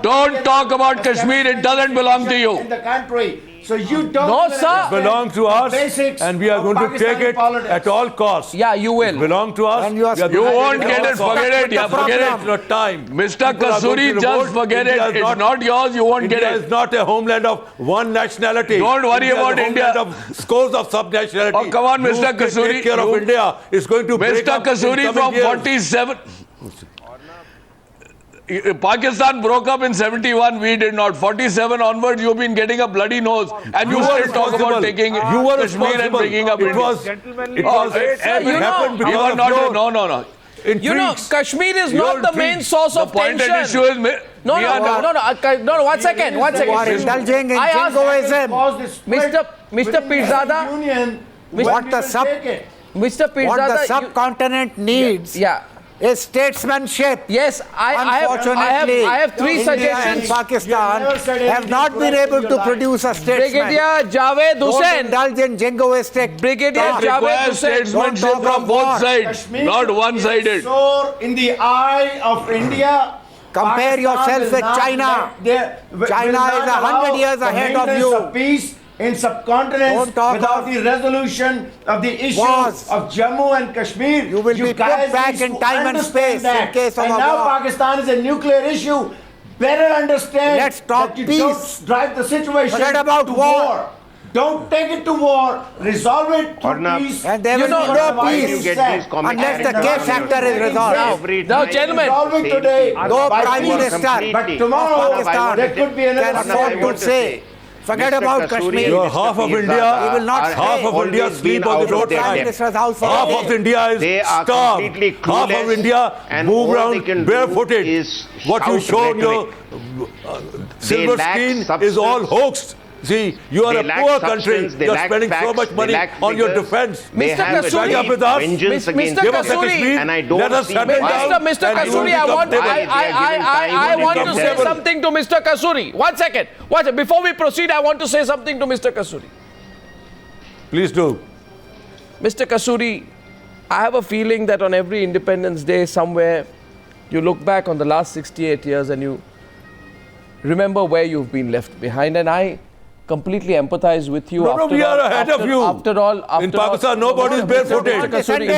Don't talk about Kashmir. It doesn't belong to you. In the country. So you don't No, sir. It belongs to us, and we are going to take it at all costs. Yeah, you will. It belongs to us. And you are You won't get it. Forget it. Yeah, forget It's it. not time. Mr. People are going Kasuri, to just revolt. forget it. India is It's not yours. You won't get India it. is not a homeland of one nationality. Don't worry India is about a India. homeland of scores of sub-nationality. Oh, come on, Mr. You Kasuri, take care of you- India. It's going to break Mr. up in Kasuri, coming from years. 47. Pakistan broke up in 71. We did not. 47 onwards, you've been getting a bloody nose, and you were still talk about responsible. taking You were Kashmir and responsible. bringing up It India. was, it happened You because are of not. your No. You know, intrigues. Kashmir is Your not the main intrigues. source The of point tension. at issue is. No, 1 second. You are indulging in I asked- jingoism. Mr. Pirzada, What the Mr. Pirzada, what the subcontinent needs yeah. is statesmanship. Yes, Unfortunately, I have three India suggestions. and Pakistan You never said have not anything been able correct in to your produce a statesman. Brigadier Javed Don't Hussain. indulge in jingoistic Brigadier talk. Javed Requires Hussain. statesmanship Don't talk from of both war. sides, not one-sided. Sore in the eye of India. Compare Pakistan yourself will with not China. let their- will China not is 100 allow years the ahead of maintenance you. of peace in subcontinents Don't talk without of the resolution of the issue wars. of Jammu and Kashmir. You will be put guys back need in to time and understand space that. in case of and a now war. Pakistan is a nuclear issue. Better understand Let's talk that you peace. don't drive the situation Forget about to war. Don't take it to war. Resolve it through Arnab, peace. And there You will know, be no why do you peace get these comments? unless the And K the factor is resolved. Every Now, time gentlemen, Resolve it same today. thing. No By Prime peace. Minister But of tomorrow, Pakistan there could be another can Arnab, I afford want to to say, forget Mr. about Kasuri Kashmir. You're and half Mr. of India. Pirzada He will not are- stay. Half of always India been sleep on out the of their Prime roadside. depth. Minister's house for Half a of day. India is They are starved. completely Half of clueless, India and move all they around can do barefooted. is What you shout show on your silver lack screen is substance. all hoaxed. See, you are They a lack poor substance, country. they You're lack spending so facts, much they money lack on your figures. defense. They Mr. have Kasuri, achieved with us. vengeance Mr. against Give us a Kasuri, Kashmir. and I don't Let us see settle why. down. Mr. and you will Kasuri, I become want stable. to say Stable. something to Mr. Kasuri. 1 second. Before we proceed, I want to say something to Mr. Kasuri. Please do. Mr. Kasuri, I have a feeling that on every Independence Day somewhere, you look back on the last 68 years and you remember where you've been left behind. And I completely empathize with you. No, we are ahead of you. After all, in Pakistan, nobody is barefooted. In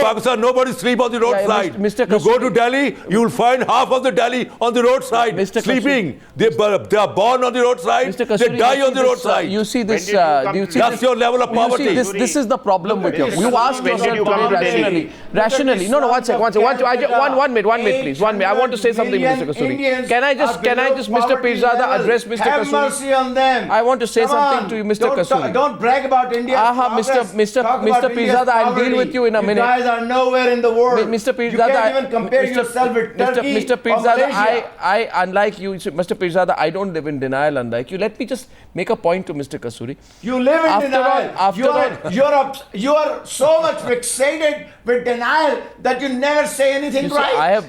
Pakistan, nobody sleep on the roadside. Mr. You go Kasuri. to Delhi, you will find half of the Delhi on the roadside, Mr. sleeping. They are born on the roadside. Mr. Kasuri, They die on the roadside. You see this. When did you come You to see That's this, your level of you poverty. see this is the problem with you. You asked When did yourself you come to to be Delhi? rationally. No, 1 second. One minute, please. 1 minute. I want to say something, Mr. Kasuri. Can I just, Mr. Pirzada, address Mr. Have Kasuri? mercy on them. I want to say Come something on. to you, Mr. Kasuri. Don't brag about India. Mr. Pirzada, I'll deal with you in a minute. You guys are nowhere in the world. Mr. Pirzada, you can't even compare yourself with Turkey Mr. or Pirzada, Malaysia. I, unlike you, Mr. Pirzada, I don't live in denial, unlike you. Let me just make a point to Mr. Kasuri. You live in After denial. all- You are so much fixated with denial that you never say anything You see, right.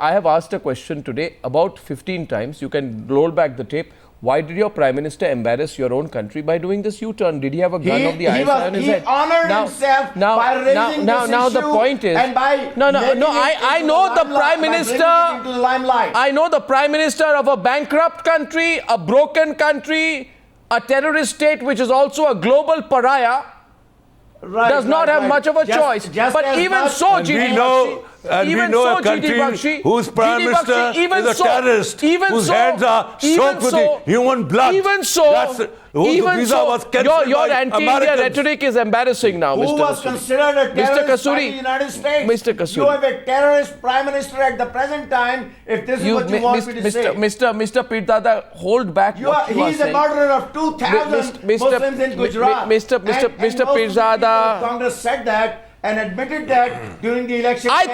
I have asked a question today about 15 times. You can roll back the tape. Why did your Prime Minister embarrass your own country by doing this U-turn? Did he have a gun of the ISI on his He head? honored himself by raising this now the issue point is, and by no, making it I into know the limelight, Prime by bringing Minister. it into the limelight. I know the Prime Minister of a bankrupt country, a broken country, a terrorist state which is also a global pariah, does not have much of a choice. But even so, And we GD know, Bakshi, even a so, country GD Bakshi, whose Prime GD Minister Bakshi, even is a so, terrorist, even whose so, hands are even soaked with so, the human blood. Even so, even visa so, was cancelled your by anti-India Americans. rhetoric is embarrassing now, Who Mr. was Kasuri. considered a terrorist by the United States? Mr. Kasuri. You have a terrorist Prime Minister at the present time, if this is what you want me to say. Mr. Pirzada, hold back what you are He's a saying. murderer of 2,000 Muslims in Gujarat. Mr. Pirzada. Congress said that and admitted that during the election. I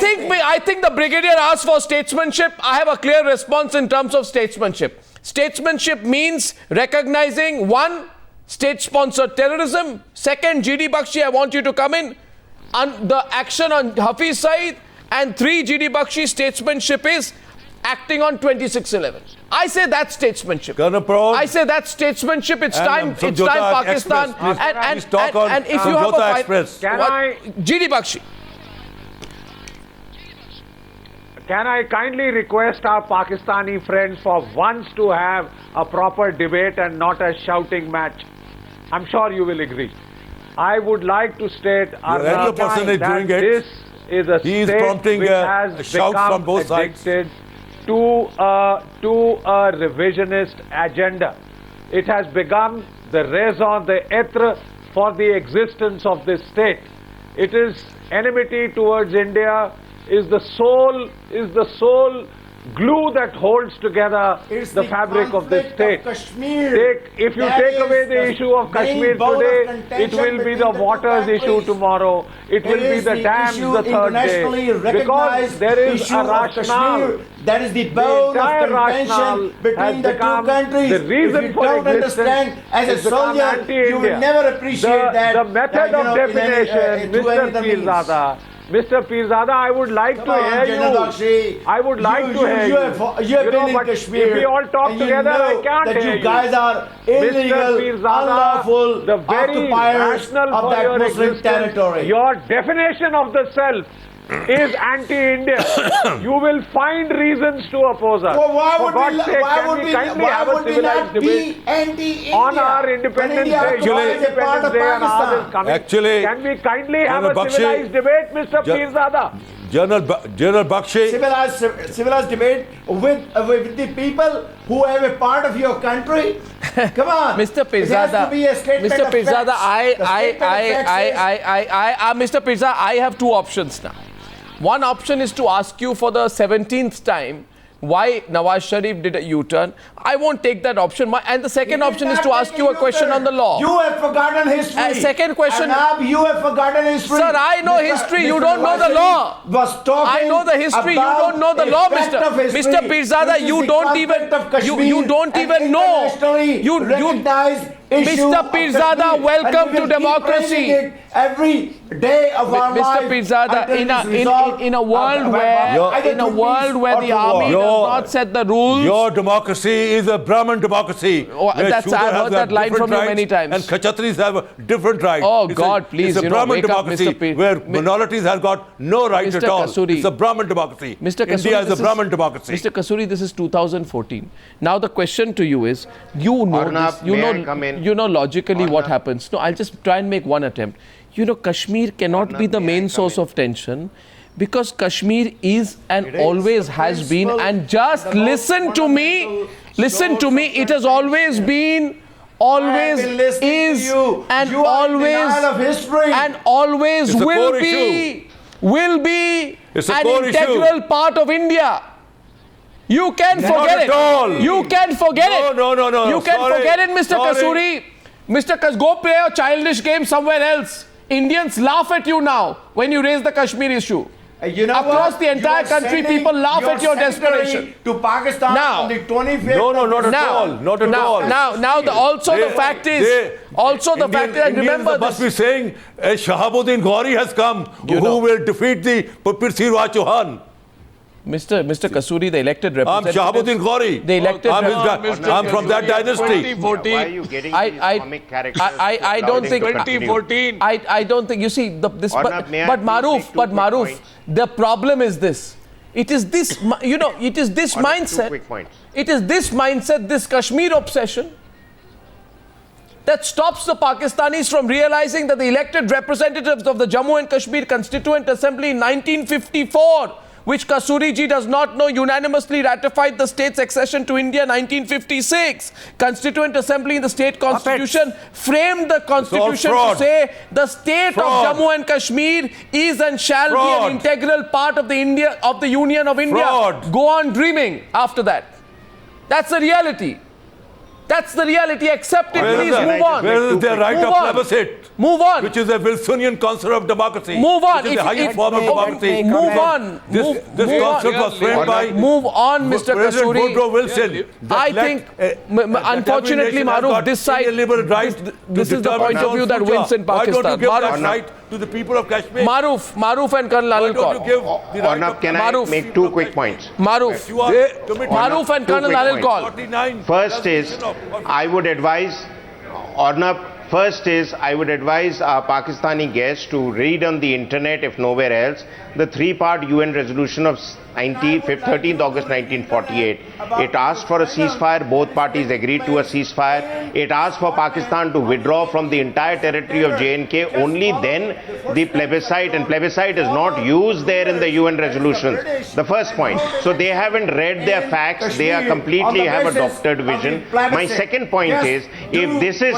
think the brigadier asked for statesmanship. I have a clear response in terms of statesmanship. Statesmanship means recognizing, one, state-sponsored terrorism. Second, GD Bakshi, I want you to come in on the action on Hafiz Saeed. And three, GD Bakshi, statesmanship is acting on 26/11. I say that's statesmanship. I say that's statesmanship. It's time Pakistan. And if you have a Can I? GD Bakshi. can I kindly request our Pakistani friends for once to have a proper debate and not a shouting match? I'm sure you will agree. I would like to state regular person is that doing it. this is a He is state prompting which a has shout become from both sides. addicted to a revisionist agenda. It has become the raison d'etre for the existence of this state. It is enmity towards India, is the sole glue that holds together It's the fabric of this conflict state. Kashmir. If you That take is away the the issue of main Kashmir bone of today, it contention will be between the the two waters issue countries. tomorrow. It will be is the dams issue the third internationally day. Because recognized there is issue a of rationale. Kashmir. That is the The bone entire of rationale contention between has the two become countries. the reason if you for don't existence understand, as a has become soldier, you anti-India. will never appreciate that. The method of definition, Mr. Pirzada. Mr. Pirzada, I would like to hear you. I would like to hear you. You have been in but Kashmir. if we all talk and you together, I know can't that hear you guys are illegal, Mr. Pirzada, unlawful, the very occupiers rational of for that your Muslim existence, territory. Your definition of the self is anti-Indian. You will find reasons to oppose us. Well, why For would God's we, sake, why can would we we, kindly why have a would we civilized not debate be anti-India? on our Independence When India Day? Your is a part Independence of Day and ours Pakistan. is coming. Actually, Can we kindly have General a Bakshi- civilized debate, Mr. Pirzada? General Bakshi, civilized debate with the people who have a part of your country. Come on, Mr. It has to Pirzada, be a statement Mr. of Pirzada, facts. The statement of facts is- Mr. Pirzada, I have two options now. One option is to ask you for the 17th time why Nawaz Sharif did a U-turn. I won't take that option. And the second option is to ask you a question on the law. You have forgotten history. Second question. Anab, you have forgotten history. Sir, I know history. You don't know the Nawaz law. Sharif was talking I know the history. You about don't know the a law, fact Mr. of history, Mr. Pirzada. which is You the don't conflict even of Kashmir, you don't an even know. internationally You recognized issue Mr. of Pirzada, Kashmir, welcome and we to will keep democracy. raising it every day of our Mr. life Pirzada, until in it is resolved a world by where either in a through world peace where or the through army war. does not set the rules. your democracy is a Brahmin democracy. Oh, where that's- Shudras I've heard have that line different from you rights many times. And Kshatris have a different right. Oh, It's God, please, It's a you know, Brahmin wake up, democracy Mr. P- where Mi- minorities have got no right Mr. at all. Kasuri. It's a Brahmin democracy. Mr. Kasuri, India is a this Brahmin democracy. Mr. Kasuri, this is 2014. Now the question to you is, you know Arnab, this, you may know, I come in? you know logically what Arnab. happens. No, I'll just try and make one attempt. You know, Kashmir cannot be Arnab, the may I main come source in? of tension because Kashmir is and It is always the has been. principle, And just the most listen to me, fundamental listen to source me. of It has always been, always I have been listening is, to you. and You are in always denial of history. and always It's a will core be. Will be It's a an core issue. integral part of India. You can Not forget at it. all. You can forget it. No. You can Sorry. forget it, Mr. Sorry. Kasuri. Go play a childish game somewhere else. Indians laugh at you now when you raise the Kashmir issue. You know Across what? the entire You are country, sending people laugh at your secretary desperation. to Pakistan Now. on the 25th. No, of not at Now, all. Not at all. now, the fact is, and remember must this. be saying Shahabuddin Ghori has come, who will defeat the Pirsirwa Chauhan. Mr. Kasuri, the elected I'm representative. Shahabuddin Ghori. The elected I'm from that dynasty. Why are you getting these comic characters? I don't think 2014. I don't think you see this. Arnab, may I But please Maruf, make two quick points? the problem is this. It is this. It is this Arnab, mindset. 2 quick points. It is this mindset, this Kashmir obsession, that stops the Pakistanis from realizing that the elected representatives of the Jammu and Kashmir Constituent Assembly in 1954, which Kasuri ji does not know, unanimously ratified the state's accession to India 1956. Constituent Assembly in the state constitution framed the constitution to fraud. say the state Fraud. of Jammu and Kashmir is and shall be Fraud. an integral part of the Union of India. Fraud. Go on dreaming after that. That's the reality. That's the reality. Accept it, please. Move on. Where is the right Move of on. plebiscite? Move on. Which is a Wilsonian concept of democracy. Move on. Which is the highest form of democracy. Move on. This Move concept on. was framed by Move on, Mr. President Kasuri. Woodrow Wilson. I think, unfortunately, Maruf, this side, this is the point of view that wins in Why don't you Pakistan. give that Maruf, right to the people of Kashmir? Maruf and Colonel Why Anil don't you Kaur. give the right Arnab, of can I Maruf. make 2 quick points? Maruf. You are committed Maruf and Two Colonel quick Anil points. Kaur. 49. First is, I would advise Arnab First is, I would advise our Pakistani guests to read on the internet, if nowhere else, the three-part UN resolution of 13th August 1948. It asked for a ceasefire. Both parties agreed to a ceasefire. It asked for Pakistan to withdraw from the entire territory of J&K. Only then the plebiscite, and plebiscite is not used there in the UN resolutions. The first point. So they haven't read their facts. They are completely have a doctored vision. My second point is, if this is,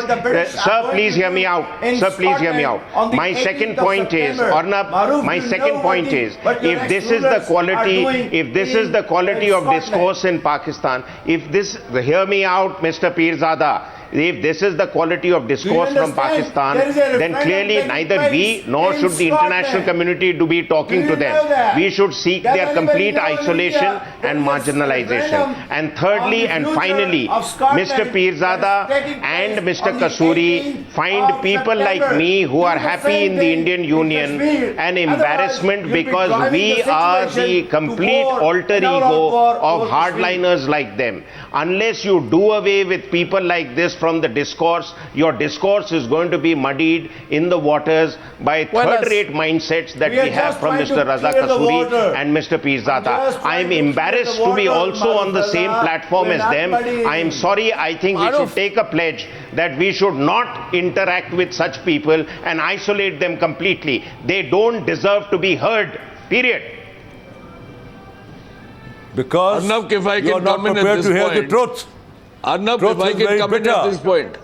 sir, please hear me out. Sir, please hear me out. My second point is, Arnab, my second point is, if this is the quality, if this is the quality of discourse in Pakistan, if this, hear me out, Mr. Pirzada, if this is the quality of discourse from Pakistan, then clearly neither we nor should the international community to be talking to them. We should seek their complete isolation and marginalization. And thirdly and finally, Mr. Pirzada and Mr. Kasuri find people like me who are happy in the Indian Union an embarrassment, because we are the complete alter ego of hardliners like them. Unless you do away with people like this from the discourse, your discourse is going to be muddied in the waters by third-rate mindsets that we have from Mr. Raza Kasuri and Mr. Pirzada. I am embarrassed to be also on the same platform as them. I am sorry. I think we should take a pledge that we should not interact with such people and isolate them completely. They don't deserve to be heard. Period. Because Arnab, if I you are can not come in at prepared this to hear the point. truth. Arnab, Truth if I is can very come in bitter. at this point.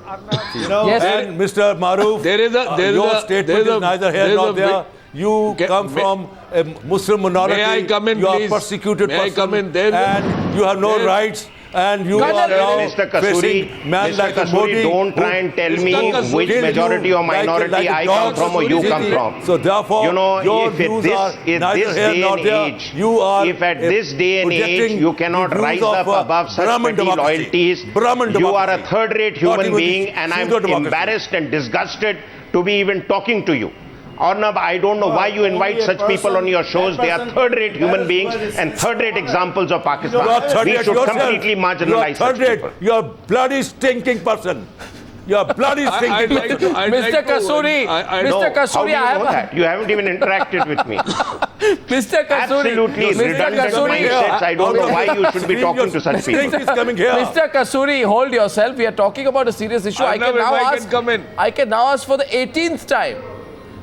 Yes. And Mr. Maroof, your statement is neither here nor there. You come from a Muslim minority. May I come in, you please? are persecuted May I person, come in? and you have no rights. And you are now Mr. Kasuri, facing man Mr. like Kasuri, Modi, don't try and tell me Kasuri, which majority or minority I come from or you come from. So therefore, you know, your if views this, are if neither this here day nor and there. age, You are if at this day and age projecting you cannot the views rise of, up above such Brahmin petty democracy. loyalties, Brahmin you are a democracy. third-rate Not human even being, the and I'm pseudo-democracy. embarrassed and disgusted to be even talking to you. Arnab, I don't know why you invite such people on your shows. They are third-rate human beings and third-rate examples of Pakistan. We should completely marginalize such people. You are bloody stinking person. You are bloody stinking person. Mr. Kasuri, Mr. Kasuri, How do you I have know that? You haven't even interacted with me. Mr. Kasuri, Absolutely Mr. redundant Kasuri, mindsets. I don't know why you should be talking to such Stink people. is coming here. Mr. Kasuri, hold yourself. We are talking about a serious issue. I Arnab, can now if I ask. can come in. I can now ask for the 18th time.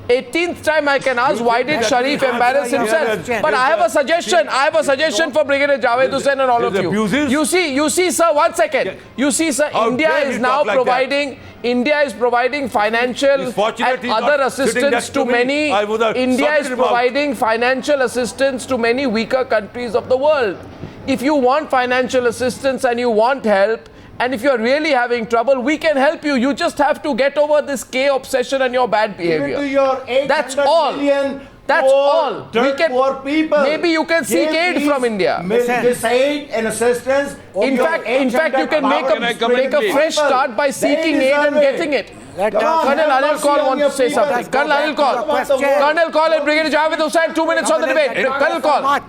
18th time I can ask, why did Sharif embarrass himself? But I have a suggestion. I have a suggestion for Brigadier Javed Hussain and all of you. Abuses? You see, sir, 1 second. You see, sir, How India dare is you now talk like providing. India is providing financial He's fortunate and he's other not sitting assistance next to to me. many. I would have India is sorted him out. providing financial assistance to many weaker countries of the world. If you want financial assistance and you want help, and if you're really having trouble, we can help you. You just have to get over this K obsession and your bad behavior. To your 800 That's all. million That's poor, all. dirt poor people. Maybe you can seek Give aid these from India. This aid and assistance. In fact, you can make Can I come in, make a please? fresh start by seeking aid and getting it. Colonel Anil Kaul wants to say something. Colonel Anil Kaul. Colonel Kaul and Brigadier Javed Hussain, 2 minutes on the debate. Colonel Kaul.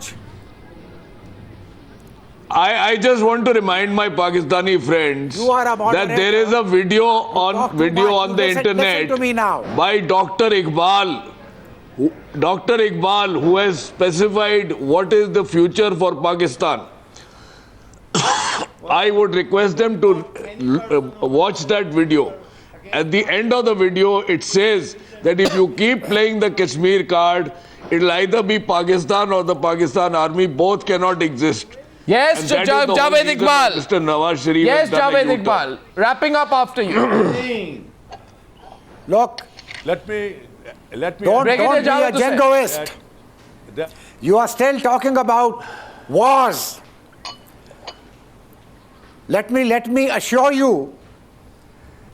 I just want to remind my Pakistani friends You are a that there is a video on the internet to me now. by Dr. Iqbal. Dr. Iqbal, who has specified what is the future for Pakistan. I would request them to watch that video. At the end of the video, it says that if you keep playing the Kashmir card, it'll either be Pakistan or the Pakistan army. Both cannot exist. Yes, And that is the whole Javed reason Iqbal. Mr. Nawaz Sharif Yes, has done a Javed U-turn. Iqbal. Wrapping up after you. Look, Let me. don't Brigadier be a Javed Hussain. jingoist. You are still talking about wars. Let me assure you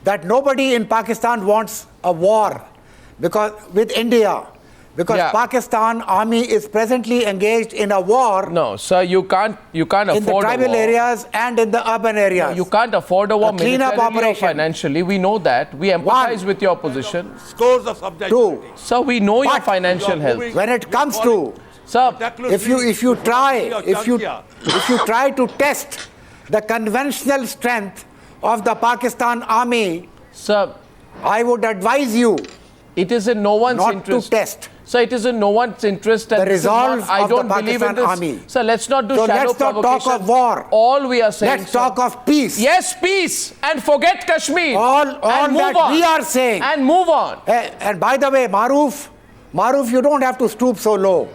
that nobody in Pakistan wants a war with India. Because Yeah. Pakistan army is presently engaged in a war No, sir, you can't afford in the tribal a war. areas and in the urban areas. You can't afford a war A cleanup militarily or operation. financially. We know that. We empathize with your position. Scores of subjectivity. Two, Sir, we know your But financial you are health. moving- when it comes to Sir, if you try to test the conventional strength of the Pakistan army, sir, I would advise you It is in no one's not interest. to test So it is in no one's interest. the And this is not- resolve I of the don't believe in Pakistan this. army. So let's not do So shadow let's not talk provocation. of war. All we are saying. Let's talk of peace. Yes, peace. And forget Kashmir. All and move that on. we are saying. And move on. And by the way, Maruf, you don't have to stoop so low.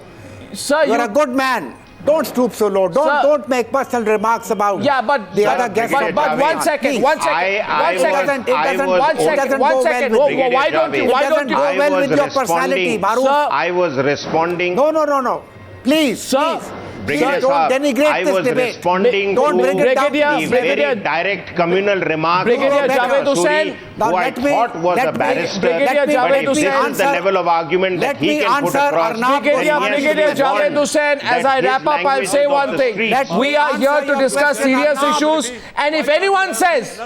Sir, You're a good man. Don't stoop so low. Don't make personal remarks about the other guests. But one second, Please. one second. It doesn't One second. go well with Why don't you? It doesn't go well with your personality, Maruf. Sir, I was responding. No. Please, Sir. please. Brigadier Don't Saab, denigrate I this was debate. responding Don't to bring it down. the Brigadier- very direct communal remarks Brigadier of Javed Kasuri, Hussain. Now who I let me- thought was let a me- barrister. Brigadier But Javed if this Hussain. is the level of argument Let that he me can put answer across, Arnab. then he has to Brigadier be Javed warned Hussain, as that I his wrap up, I'll language say is off one the thing. street. We are Answer here to your discuss question, serious Arnab. issues. And if anyone says,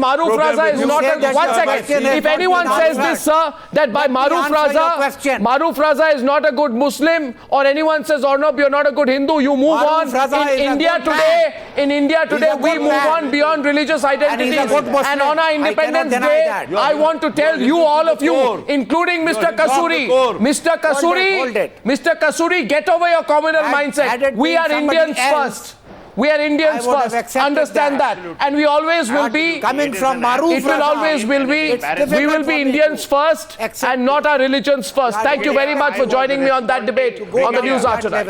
Maruf Raza is not a... One second. If anyone says this, sir, that by Maruf Raza is not a good Muslim, or anyone says, Arnab, you're not a good Hindu, you move on. In India today, we move on beyond religious identities. And on our Independence Day, I want to tell you, all of you, including Mr. Kasuri, Mr. Kasuri, get over your communal mindset. We are Indians first. We are Indians first. Understand that. And we always will be. Coming from Maruf It will always will be. We will be Indians first and not our religions first. Thank you very much for joining me on that debate on the Newshour tonight.